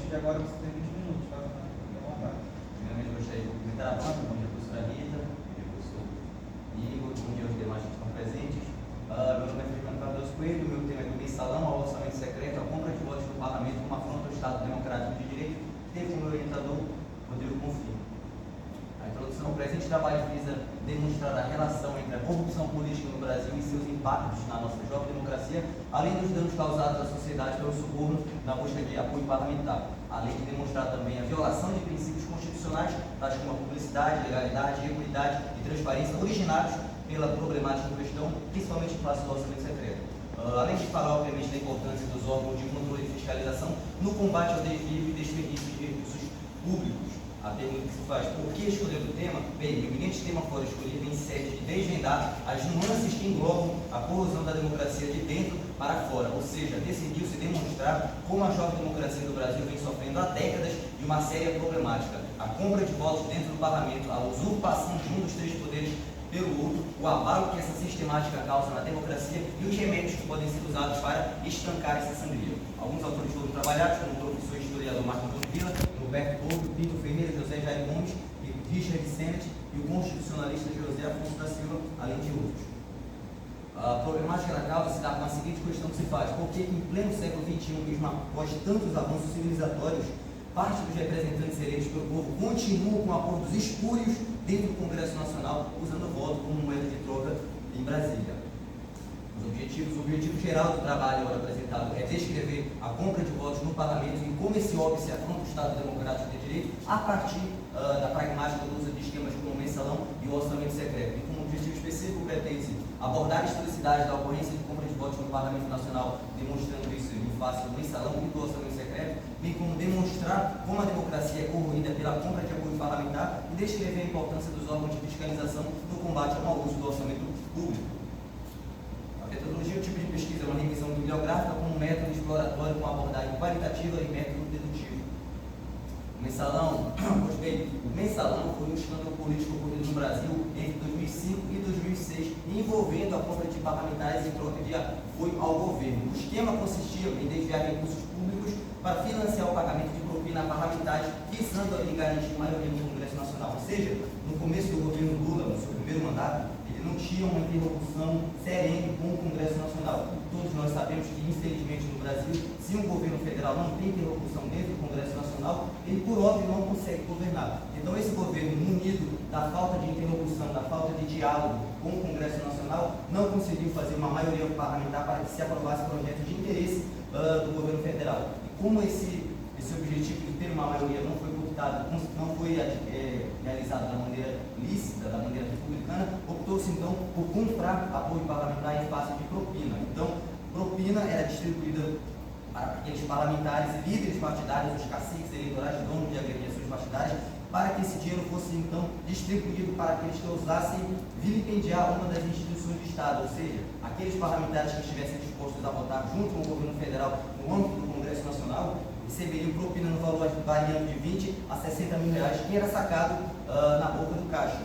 partir de agora você tem 20 minutos, tá? Fique à vontade. Primeiramente, gostaria de cumprimentar a banda, bom dia, professora Rita, bom dia, professor Igor, bom dia aos demais que estão presentes. Meu nome é Fernando Cardoso Coelho, meu tema é do mensalão ao orçamento secreto, a compra de votos no parlamento como afronta ao Estado Democrático de Direito, teve como orientador Rodrigo Confim. A introdução: o presente trabalho visa demonstrar a relação entre a corrupção política no Brasil e seus impactos na nossa jovem democracia, além dos danos causados à sociedade pelo suborno na busca de apoio parlamentar, além de demonstrar também a violação de princípios constitucionais, tais como a publicidade, legalidade, equidade e transparência, originados pela problemática em questão, principalmente em face do orçamento secreto. Além de falar, obviamente, da importância dos órgãos de controle e fiscalização no combate ao desvio e desperdício de recursos públicos. A pergunta que se faz: por que escolher o tema? Bem, o eminente tema fora escolhido em sede de desvendar as nuances que englobam a corrosão da democracia de dentro para fora, ou seja, decidiu-se demonstrar como a jovem democracia do Brasil vem sofrendo há décadas de uma séria problemática: a compra de votos dentro do parlamento, a usurpação de um dos três poderes pelo outro, o abalo que essa sistemática causa na democracia e os remédios que podem ser usados para estancar essa sangria. Alguns autores foram trabalhados, como o professor e historiador Marco Antônio Villa, Roberto Porto, Pinto Ferreira, José Jair Gomes, Richard Sennett e o constitucionalista José Afonso da Silva, além de outros. A problemática da causa se dá com a seguinte questão que se faz: por que em pleno século XXI, mesmo após tantos avanços civilizatórios, parte dos representantes eleitos pelo povo continuam com acordos espúrios dentro do Congresso Nacional, usando o voto como moeda de troca em Brasília? O objetivo geral do trabalho agora apresentado é descrever a compra de votos no parlamento e como esse óbvio se afronta o Estado Democrático de Direito a partir da pragmática do uso de esquemas como o mensalão e o orçamento secreto. E como objetivo específico pretende-se abordar a historicidade da ocorrência de compra de votos no Parlamento Nacional, demonstrando isso em face do mensalão e do orçamento secreto, bem como demonstrar como a democracia é corroída pela compra de apoio parlamentar e descrever a importância dos órgãos de fiscalização no combate ao mau uso do orçamento público. Metodologia: o tipo de pesquisa é uma revisão bibliográfica como um método exploratório com abordagem qualitativa e método dedutivo. O mensalão, o mensalão foi um escândalo político ocorrido no Brasil entre 2005 e 2006, envolvendo a compra de parlamentares em troca de apoio ao governo. O esquema consistia em desviar recursos públicos para financiar o pagamento de propina a parlamentares, visando ali garantir maioria no Congresso Nacional. Ou seja, no começo do governo Lula, no seu primeiro mandato, não tinha uma interlocução serena com o Congresso Nacional. Todos nós sabemos que, infelizmente, no Brasil, se um governo federal não tem interlocução dentro do Congresso Nacional, ele, por óbvio, não consegue governar. Então, esse governo, munido da falta de interlocução, da falta de diálogo com o Congresso Nacional, não conseguiu fazer uma maioria parlamentar para que se aprovasse projetos de interesse do governo federal. E como esse objetivo de ter uma maioria não foi não foi realizado da maneira lícita, da maneira republicana, optou-se então por comprar apoio parlamentar em face de propina. Então, propina era distribuída para aqueles parlamentares e líderes partidários, os caciques eleitorais, donos de agremiações partidárias, para que esse dinheiro fosse então distribuído para aqueles que ousassem vilipendiar uma das instituições do Estado, ou seja, aqueles parlamentares que estivessem dispostos a votar junto com o governo federal no âmbito do Congresso Nacional, receberiam propina no valor variando de 20 a 60 mil reais, que era sacado na boca do caixa.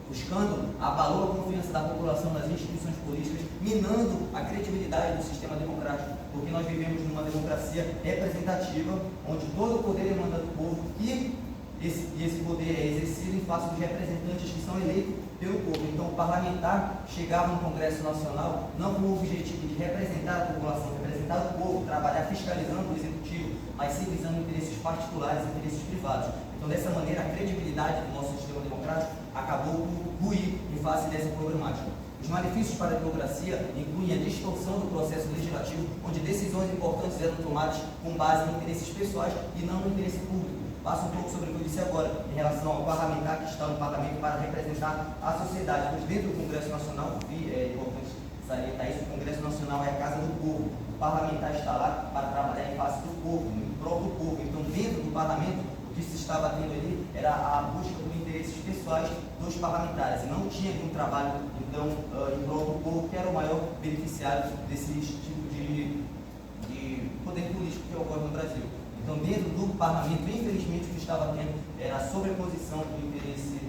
O escândalo abalou a confiança da população nas instituições políticas, minando a credibilidade do sistema democrático, porque nós vivemos numa democracia representativa, onde todo o poder emana do povo e esse poder é exercido em face dos representantes que são eleitos pelo povo. Então, o parlamentar chegava no Congresso Nacional não com o objetivo de representar a população, representar o povo, trabalhar fiscalizando o executivo, mas sim visando interesses particulares, interesses privados. Então, dessa maneira, a credibilidade do nosso sistema democrático acabou por ruir em face dessa problemática. Os malefícios para a democracia incluem a distorção do processo legislativo, onde decisões importantes eram tomadas com base em interesses pessoais e não no interesse público. Passo um pouco sobre o que eu disse agora, em relação ao parlamentar que está no parlamento para representar a sociedade, pois dentro do Congresso Nacional, é importante salientar isso, o Congresso Nacional é a casa do povo. O parlamentar está lá para trabalhar em face do povo, em prol do povo. Então, dentro do parlamento, o que se estava tendo ali era a busca por interesses pessoais dos parlamentares, e não tinha um trabalho, então, em prol do povo, que era o maior beneficiário desse tipo de poder político que ocorre no Brasil. Então, dentro do parlamento, infelizmente, o que estava tendo era a sobreposição do interesse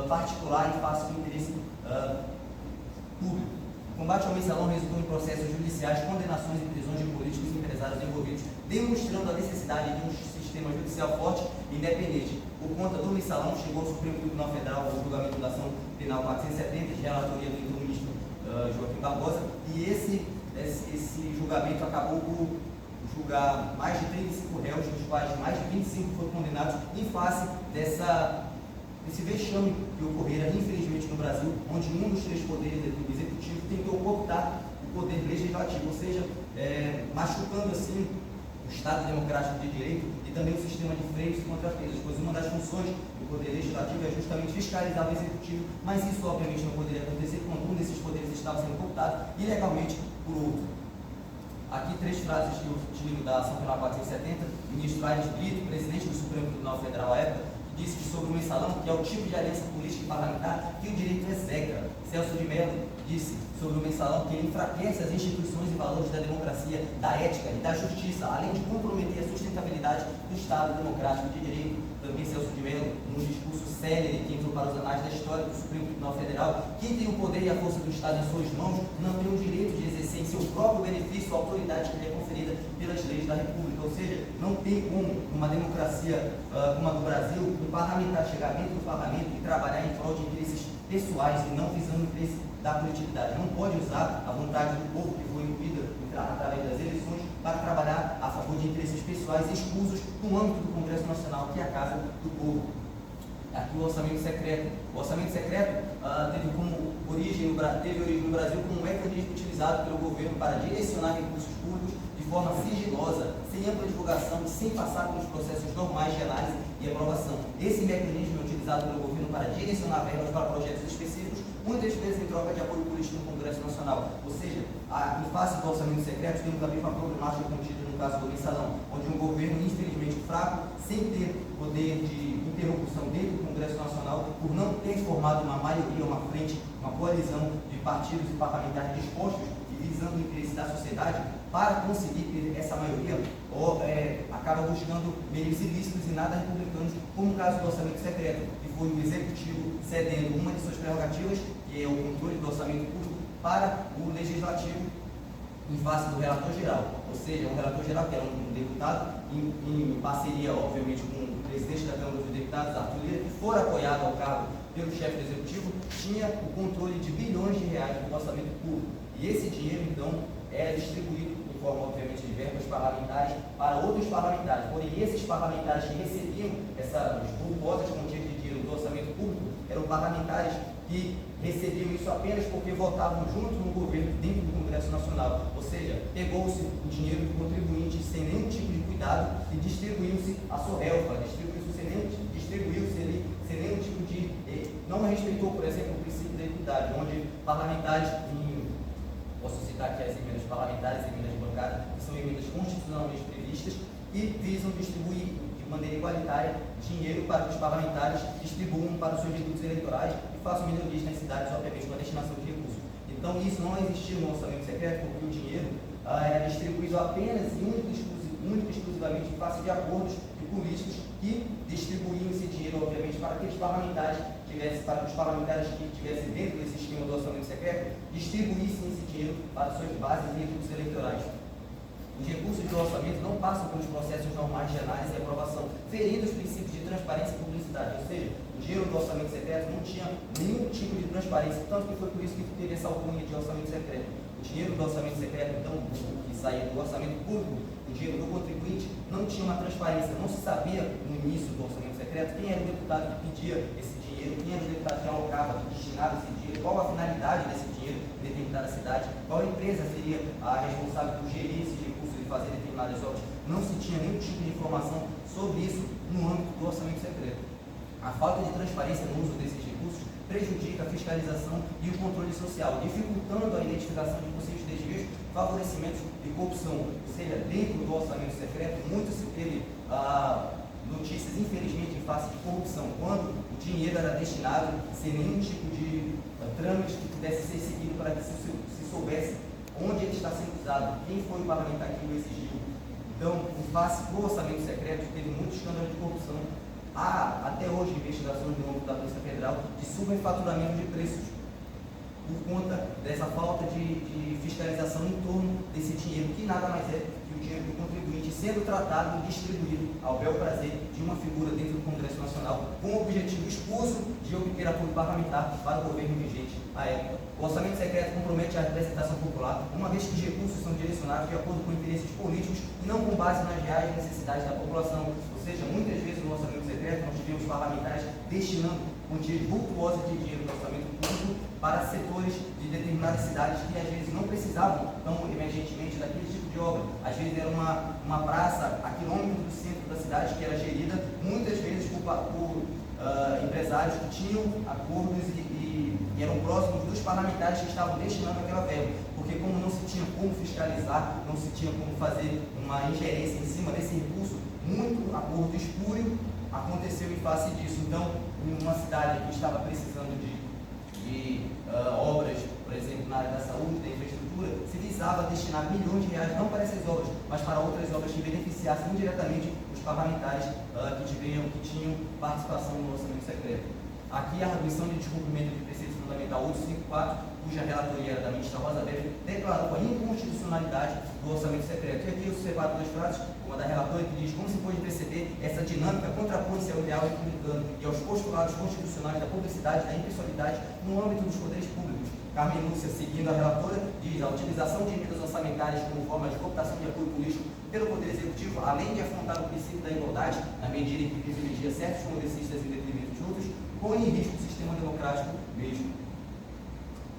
particular em face do interesse público. O combate ao mensalão resultou em processos judiciais, condenações e prisões de políticos e empresários envolvidos, demonstrando a necessidade de um sistema judicial forte e independente. Por conta do mensalão, chegou ao Supremo Tribunal Federal o julgamento da ação penal 470, de relatoria do então-ministro Joaquim Barbosa, e esse julgamento acabou por julgar mais de 35 réus, dos quais mais de 25 foram condenados em face desse vexame que ocorrera, infelizmente, no Brasil, onde um dos três poderes do executivo tentou cooptar o poder legislativo, ou seja, machucando assim o Estado democrático de direito e também o sistema de freios e contrapesos, pois uma das funções do poder legislativo é justamente fiscalizar o executivo, mas isso obviamente não poderia acontecer quando um desses poderes estava sendo cooptado ilegalmente por outro. Aqui três frases que eu tiro da ação penal 470, o ministro Aires Brito, presidente do Supremo Tribunal Federal à época, disse que sobre o mensalão, que é o tipo de aliança política e parlamentar que o direito exegra. Celso de Mello disse sobre o mensalão que ele enfraquece as instituições e valores da democracia, da ética e da justiça, além de comprometer a sustentabilidade do Estado democrático de direito. Também Celso de Mello, num discurso célere que entrou para os anais da história do Supremo Tribunal Federal, quem tem o poder e a força do Estado em suas mãos não tem o direito de exercer em seu próprio benefício a autoridade que lhe é conferida pelas leis da República. Ou seja, não tem como, numa democracia como a do Brasil, um parlamentar chegar dentro do parlamento e trabalhar em prol de interesses pessoais e não visando o interesse da coletividade. Não pode usar a vontade do povo que foi incluída através das eleições para trabalhar a favor de interesses pessoais escusos no âmbito do Congresso Nacional, que é a casa do povo. Aqui o orçamento secreto. O orçamento secreto teve origem no Brasil como um mecanismo utilizado pelo governo para direcionar recursos públicos de forma sigilosa, sem ampla divulgação e sem passar pelos processos normais de análise e aprovação. Esse mecanismo é utilizado pelo governo para direcionar verbas para projetos específicos, muitas vezes em troca de apoio político no Congresso Nacional. Ou seja, em face do orçamento secreto, temos a mesma problemática contida no caso do mensalão, onde um governo, infelizmente fraco, sem ter poder de interlocução dentro do Congresso Nacional, por não ter formado uma maioria, uma frente, uma coalizão de partidos e parlamentares dispostos e visando o interesse da sociedade, para conseguir ter essa maioria, acaba buscando meios ilícitos e nada republicanos, como o caso do orçamento secreto, que foi o executivo cedendo uma de suas prerrogativas, que é o controle do orçamento público, para o legislativo em face do relator geral. Ou seja, um relator geral que era um deputado, em parceria, obviamente, com o presidente da Câmara dos Deputados, Arthur Lira, que for apoiado ao cargo pelo chefe do executivo, tinha o controle de bilhões de reais do orçamento público. E esse dinheiro, então, era distribuído em forma, obviamente, de verbas parlamentares para outros parlamentares. Porém, esses parlamentares que recebiam essas bulbosas quantias de dinheiro do orçamento público eram parlamentares que recebiam isso apenas porque votavam junto no governo dentro do Congresso Nacional. Ou seja, pegou-se o dinheiro do contribuinte sem nenhum tipo de cuidado e distribuiu-se a sorrelfa, distribuiu-se sem nenhum tipo de... Não respeitou, por exemplo, o princípio da equidade, onde parlamentares, posso citar aqui as emendas parlamentares, emendas bancárias, que são emendas constitucionalmente previstas e visam distribuir de maneira igualitária dinheiro para que os parlamentares distribuam para os seus distritos eleitorais e façam melhorias nas cidades, obviamente, com a destinação de recursos. Então, isso não existia no orçamento secreto, porque o dinheiro era distribuído apenas e único e exclusivamente em face de acordos políticos que distribuíam esse dinheiro, obviamente, para aqueles parlamentares para os parlamentares que estivessem dentro desse esquema do orçamento secreto, distribuíssem esse dinheiro para suas bases e recursos eleitorais. Os recursos do orçamento não passam pelos processos normais de análise e aprovação, ferindo os princípios de transparência e publicidade. Ou seja, o dinheiro do orçamento secreto não tinha nenhum tipo de transparência, tanto que foi por isso que teve essa alcunha de orçamento secreto. O dinheiro do orçamento secreto, então, que saía do orçamento público, o dinheiro do contribuinte, não tinha uma transparência, não se sabia no início do orçamento secreto quem era o deputado que pedia esse dinheiro, quem era o deputado que alocava, que destinava esse dinheiro, qual a finalidade desse dinheiro em determinada cidade, qual empresa seria a responsável por gerir esses recursos e fazer determinadas obras. Não se tinha nenhum tipo de informação sobre isso no âmbito do orçamento secreto. A falta de transparência no uso desses recursos prejudica a fiscalização e o controle social, dificultando a identificação de possíveis desvios, favorecimentos e corrupção. Ou seja, dentro do orçamento secreto, muito se teve notícias, infelizmente, em face de corrupção, quando o dinheiro era destinado sem nenhum tipo de trâmite que pudesse ser seguido para que se soubesse onde ele está sendo usado, quem foi o parlamentar que o exigiu. Então, em face do orçamento secreto, teve muito escândalo de corrupção. Há até hoje investigações no âmbito da Polícia Federal de superfaturamento de preços por conta dessa falta de fiscalização em torno desse dinheiro, que nada mais é que e o dinheiro do contribuinte sendo tratado e distribuído ao bel prazer de uma figura dentro do Congresso Nacional, com o objetivo escuso de obter apoio parlamentar para o governo vigente à época. O orçamento secreto compromete a representação popular, uma vez que os recursos são direcionados de acordo com interesses políticos e não com base nas reais necessidades da população. Ou seja, muitas vezes no orçamento secreto nós tivemos parlamentares destinando quantias vultuosas de dinheiro do orçamento público para setores de determinadas cidades que às vezes não precisavam tão emergentemente daquele tipo de obra. Às vezes era uma praça a quilômetros do centro da cidade que era gerida muitas vezes por empresários que tinham acordos e eram próximos dos parlamentares que estavam destinando aquela verba, porque como não se tinha como fiscalizar, não se tinha como fazer uma ingerência em cima desse recurso, muito acordo espúrio aconteceu em face disso. Então, em uma cidade que estava precisando de obras, por exemplo, na área da saúde, da infraestrutura, se visava destinar milhões de reais não para essas obras, mas para outras obras que beneficiassem indiretamente os parlamentares que tinham participação no orçamento secreto. Aqui a arguição de descumprimento de preceito fundamental 854, cuja relatoria era da ministra Rosa Weber, declarou a inconstitucionalidade do orçamento secreto. E aqui eu separo duas frases, uma da relatora que diz: como se pode perceber, essa dinâmica contrapõe-se ao ideal republicano e aos postulados constitucionais da publicidade e da impessoalidade no âmbito dos poderes públicos. Carmen Lúcia, seguindo a relatora, diz: a utilização de emendas orçamentárias como forma de cooptação de apoio político pelo Poder Executivo, além de afrontar o princípio da igualdade, na medida em que privilegia certos congressistas em detrimento de outros, põe em risco o sistema democrático mesmo.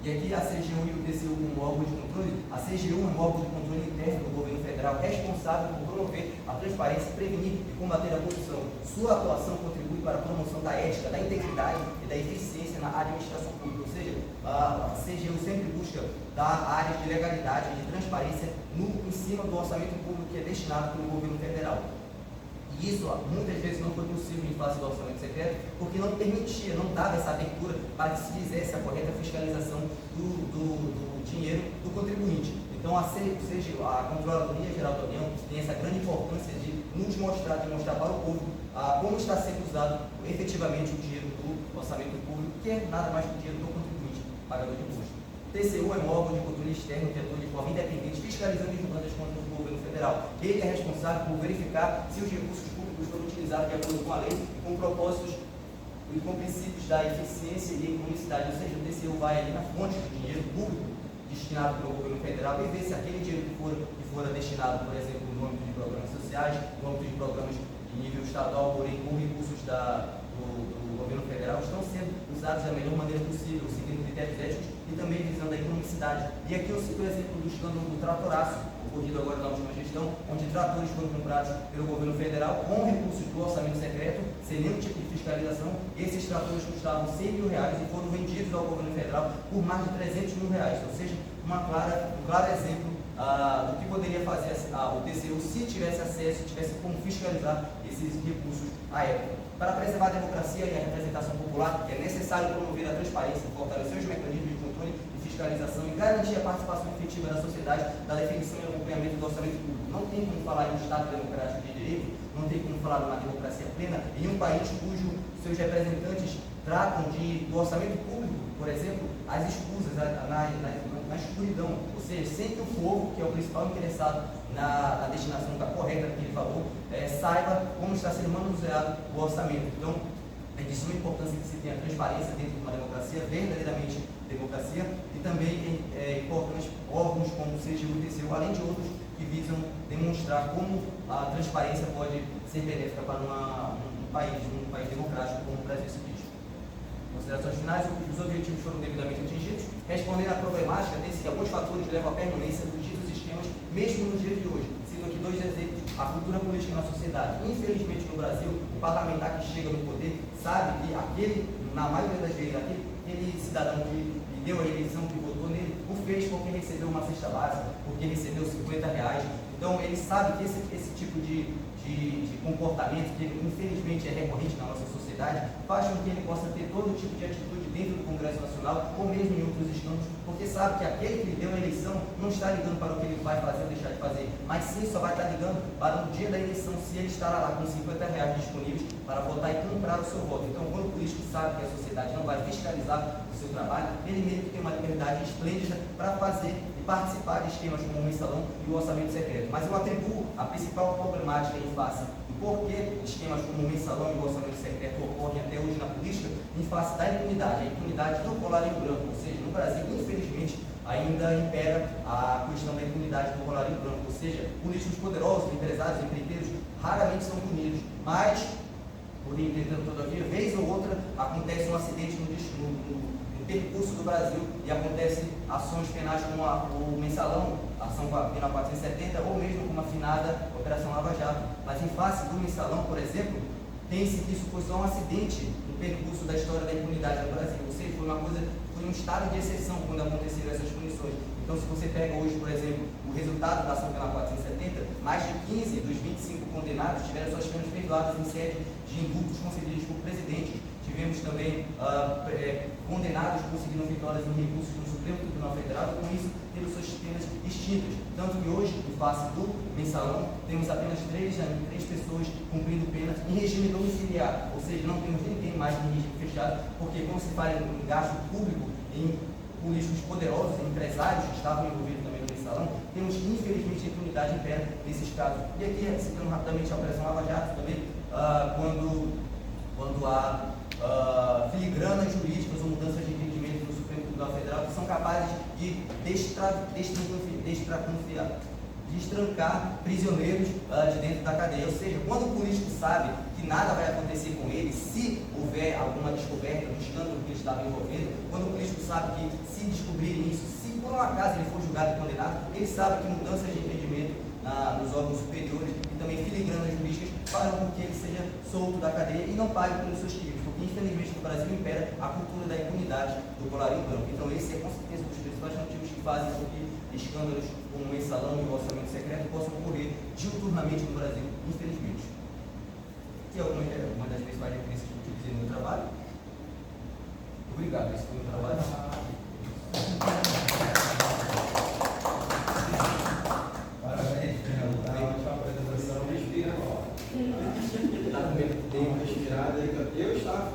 E aqui a CGU e o TCU como órgão de controle. A CGU é um órgão de controle interno do governo federal responsável por promover a transparência, prevenir e combater a corrupção. Sua atuação contribui para a promoção da ética, da integridade e da eficiência na administração pública. Ou seja, a CGU sempre busca dar áreas de legalidade e de transparência em cima do orçamento público que é destinado pelo governo federal. E isso muitas vezes não foi possível em face do orçamento secreto, porque não permitia, não dava essa abertura para que se fizesse a correta fiscalização do dinheiro do contribuinte. Então a Controladoria Geral da União tem essa grande importância de nos mostrar, de mostrar para o povo como está sendo usado efetivamente o dinheiro do orçamento público, que é nada mais que o dinheiro do contribuinte, pagador de imposto. TCU é um órgão de controle externo que atua de forma independente, fiscalizando e julgando as contas do governo federal. Ele é responsável por verificar se os recursos públicos foram utilizados de acordo com a lei, com propósitos e com princípios da eficiência e economicidade. Ou seja, o TCU vai ali na fonte do dinheiro público destinado pelo governo federal e ver se aquele dinheiro que fora destinado, por exemplo, no âmbito de programas sociais, no âmbito de programas de nível estadual, porém com recursos do governo federal, estão sendo usados da melhor maneira possível, seguindo critérios éticos e também visando a economicidade. E aqui eu cito o exemplo do escândalo do tratoraço, ocorrido agora na última gestão, onde tratores foram comprados pelo governo federal com recursos do orçamento secreto, sem nenhum tipo de fiscalização. Esses tratores custavam R$100 mil e foram vendidos ao governo federal por mais de R$300 mil, ou seja, um claro exemplo do que poderia fazer o TCU se tivesse acesso, tivesse como fiscalizar esses recursos à época. Para preservar a democracia e a representação popular, é necessário promover a transparência, fortalecer os mecanismos de controle e fiscalização e garantir a participação efetiva da sociedade na definição e acompanhamento do orçamento público. Não tem como falar em um Estado democrático de direito, não tem como falar numa democracia plena em um país cujos seus representantes tratam do orçamento público, por exemplo, as escusas, na escuridão, ou seja, sem que o povo, que é o principal interessado na destinação correta daquele valor, saiba como está sendo manuseado o orçamento. Então, é de suma importância que se tenha transparência dentro de uma democracia, verdadeiramente democracia, e também é importante órgãos como o CGU e o TCU, além de outros que visam demonstrar como a transparência pode ser benéfica para um país democrático como o Brasil se diz. Considerações finais: os objetivos foram devidamente atingidos. Respondendo à problemática, tem-se que alguns fatores levam à permanência dos ditos sistemas, mesmo nos dias de hoje. Cito aqui dois exemplos: a cultura política na sociedade. Infelizmente, no Brasil, o parlamentar que chega no poder sabe que na maioria das vezes, aquele cidadão que deu a eleição, que votou nele, o fez porque recebeu uma cesta básica, porque recebeu R$50. Então, ele sabe que esse tipo de comportamento, que infelizmente é recorrente na nossa sociedade, faz com que ele possa ter todo tipo de atitude dentro do Congresso Nacional ou mesmo em outros estados, porque sabe que aquele que lhe deu a eleição não está ligando para o que ele vai fazer ou deixar de fazer, mas sim só vai estar ligando para o dia da eleição, se ele estará lá com R$50 disponíveis para votar e comprar o seu voto. Então, quando o político sabe que a sociedade não vai fiscalizar o seu trabalho, ele mesmo tem uma liberdade esplêndida para fazer e participar de esquemas como o mensalão e o orçamento secreto. Mas eu atribuo a principal problemática em face do porquê esquemas como o mensalão e o orçamento secreto ocorrem até hoje na política, em face da impunidade, a impunidade do colarinho branco. Ou seja, no Brasil, infelizmente, ainda impera a questão da impunidade do colarinho branco. Ou seja, políticos poderosos, empresários, empreiteiros, raramente são punidos. Mas, porém, entretanto, todavia, vez ou outra, acontece um acidente no percurso do Brasil e acontece ações penais como o mensalão, a ação penal 470, ou mesmo como a finada Operação Lava Jato. Mas em face do mensalão, por exemplo, tem-se que isso foi só um acidente no percurso da história da impunidade no Brasil. Ou seja, foi um estado de exceção quando aconteceram essas punições. Então, se você pega hoje, por exemplo, o resultado da ação penal 470, mais de 15 dos 25 condenados tiveram suas penas perdoadas em sede de indultos concedidos por presidente. Tivemos também condenados conseguindo vitórias em recursos no Supremo Tribunal Federal, e com isso tendo suas penas extintas. Tanto que hoje, em face do mensalão, temos apenas três pessoas cumprindo penas em regime domiciliar, ou seja, não temos ninguém mais em regime fechado, porque como se fala em gasto público, em políticos poderosos, empresários que estavam envolvidos também no mensalão, temos infelizmente impunidade em pé nesses casos. E aqui, citando rapidamente a Operação Lava Jato também, quando há filigranas jurídicas ou mudanças de entendimento do Supremo Tribunal Federal que são capazes de destrancar prisioneiros de dentro da cadeia. Ou seja, quando o político sabe que nada vai acontecer com ele, se houver alguma descoberta do escândalo que ele estava envolvendo, quando o político sabe que se descobrirem isso, se por um acaso ele for julgado e condenado, ele sabe que mudanças de entendimento nos órgãos superiores e também filigranas jurídicas farão com que ele seja solto da cadeia e não pague pelos seus crimes, porque infelizmente no Brasil impera a cultura da impunidade do colarinho branco. Então esse é com certeza um dos principais motivos que fazem com que escândalos como o mensalão e o orçamento secreto possam ocorrer diuturnamente no Brasil, infelizmente. E uma das principais referências que eu utilizei no meu trabalho. Obrigado, esse foi o meu trabalho. Parabéns, Fernando. Uma ótima apresentação. Respira agora. Está com medo? Dei uma respirada aí. Eu estava